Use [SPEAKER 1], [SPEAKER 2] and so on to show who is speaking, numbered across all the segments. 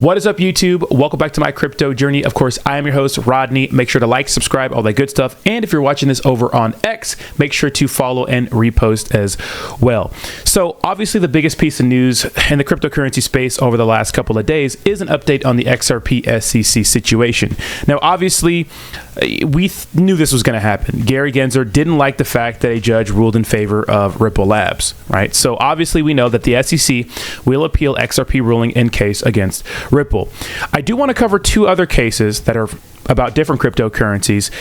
[SPEAKER 1] What is up, YouTube? Welcome back to my crypto journey. Of course, I am your host, Rodney. Make sure to like, subscribe, all that good stuff. And if you're watching this over on X, make sure to follow and repost as well. So obviously the biggest piece of news in the cryptocurrency space over the last couple of days is an update on the XRP SEC situation. Now, obviously, we knew this was going to happen. Gary Gensler didn't like the fact that a judge ruled in favor of Ripple Labs, right? So obviously we know that the SEC will appeal XRP ruling in case against Ripple. I do want to cover two other cases that are about different cryptocurrencies.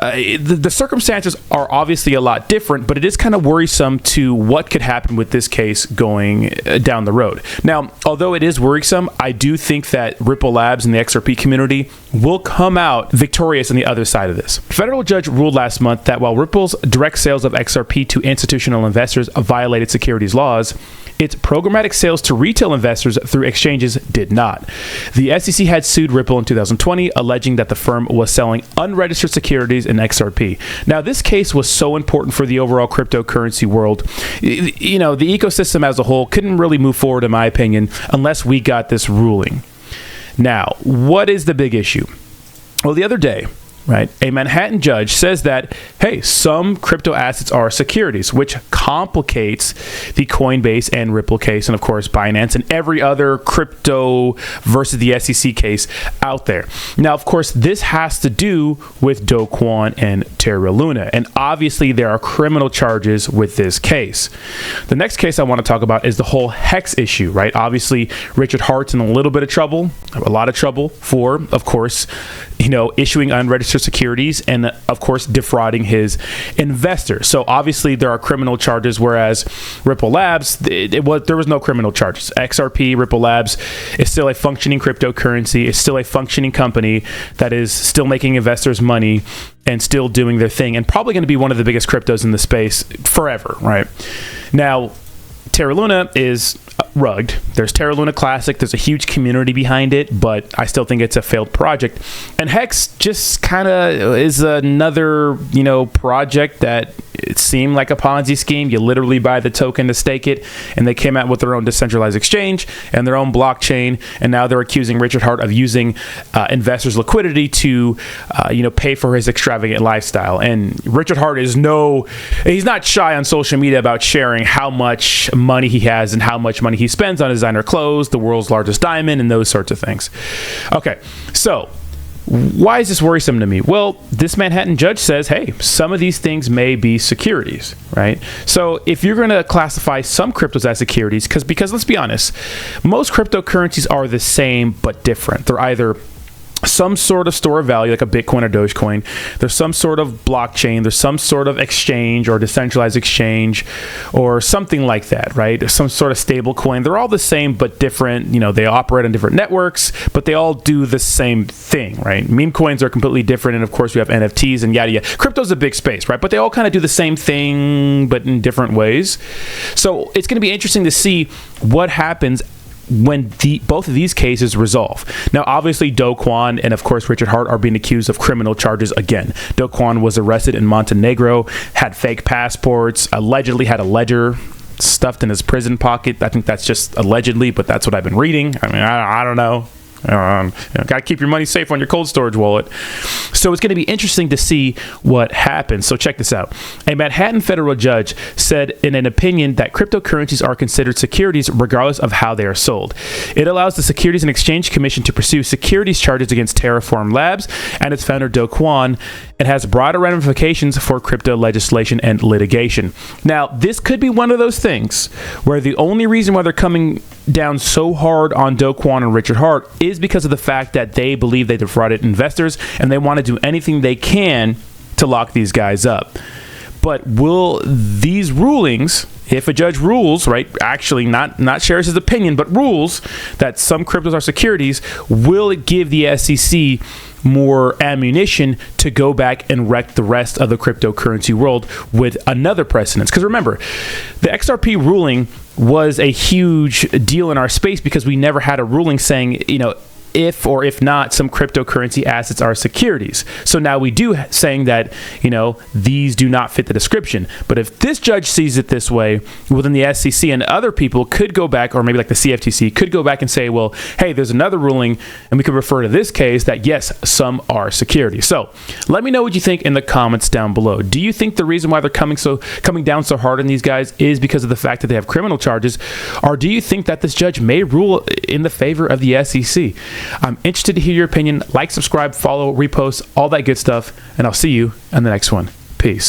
[SPEAKER 1] The circumstances are obviously a lot different, but it is kind of worrisome to what could happen with this case going down the road. Now, although it is worrisome, I do think that Ripple Labs and the XRP community will come out victorious on the other side of this. A federal judge ruled last month that while Ripple's direct sales of XRP to institutional investors violated securities laws, its programmatic sales to retail investors through exchanges did not. The SEC had sued Ripple in 2020, alleging that the firm was selling unregistered securities in XRP. Now, this case was so important for the overall cryptocurrency world. You know, the ecosystem as a whole couldn't really move forward, in my opinion, unless we got this ruling. Now, what is the big issue? Well, the other day, right, a Manhattan judge says that, hey, some crypto assets are securities, which complicates the Coinbase and Ripple case, and of course Binance and every other crypto versus the SEC case out there. Now, of course, this has to do with Do Kwon and Terra Luna, and obviously there are criminal charges with this case. The next case I want to talk about is the whole Hex issue, right? Obviously, Richard Heart's in a little bit of trouble, a lot of trouble for, of course, issuing unregistered securities and, of course, defrauding his investors. So obviously there are criminal charges, whereas Ripple Labs, there was no criminal charges. XRP, Ripple Labs is still a functioning cryptocurrency. It's still a functioning company that is still making investors money and still doing their thing, and probably going to be one of the biggest cryptos in the space forever, right? Now, Terra Luna is rugged. There's Terra Luna Classic. There's a huge community behind it, but I still think it's a failed project. And Hex just kind of is another, project that it seemed like a Ponzi scheme. You literally buy the token to stake it, and they came out with their own decentralized exchange and their own blockchain, and now they're accusing Richard Heart of using investors' liquidity to, pay for his extravagant lifestyle. And Richard Heart he's not shy on social media about sharing how much money he has and how much money he spends on designer clothes, the world's largest diamond, and those sorts of things. Okay, so why is this worrisome to me? Well, this Manhattan judge says, hey, some of these things may be securities, right? So if you're going to classify some cryptos as securities, because let's be honest, most cryptocurrencies are the same but different. They're either some sort of store of value, like a Bitcoin or Dogecoin. There's some sort of blockchain. There's some sort of exchange or decentralized exchange or something like that, right? Some sort of stable coin. They're all the same but different. They operate on different networks, but they all do the same thing, right? Meme coins are completely different. And of course, we have NFTs and yada, yada. Crypto's a big space, right? But they all kind of do the same thing, but in different ways. So it's going to be interesting to see what happens when both of these cases resolve. Now, obviously, Do Kwon and, of course, Richard Heart are being accused of criminal charges again. Do Kwon was arrested in Montenegro, had fake passports, allegedly had a ledger stuffed in his prison pocket. I think that's just allegedly, but that's what I've been reading. I mean, I don't know. Gotta keep your money safe on your cold storage wallet. So it's going to be interesting to see what happens. So check this out. A Manhattan federal judge said in an opinion that cryptocurrencies are considered securities regardless of how they are sold. It allows the Securities and Exchange Commission to pursue securities charges against Terraform Labs and its founder Do Kwon. It has broader ramifications for crypto legislation and litigation. Now, this could be one of those things where the only reason why they're coming down so hard on Do Kwon and Richard Heart is because of the fact that they believe they defrauded investors and they want to do anything they can to lock these guys up. But will these rulings, if a judge rules, right, actually not shares his opinion, but rules that some cryptos are securities, will it give the SEC more ammunition to go back and wreck the rest of the cryptocurrency world with another precedence? Because remember, the XRP ruling was a huge deal in our space because we never had a ruling saying, if or if not some cryptocurrency assets are securities. So now we do saying that, these do not fit the description. But if this judge sees it this way, well, then the SEC and other people could go back, or maybe like the CFTC could go back and say, well, hey, there's another ruling, and we could refer to this case that yes, some are securities. So let me know what you think in the comments down below. Do you think the reason why they're coming down so hard on these guys is because of the fact that they have criminal charges, or do you think that this judge may rule in the favor of the SEC? I'm interested to hear your opinion. Like, subscribe, follow, repost, all that good stuff, and I'll see you in the next one. Peace.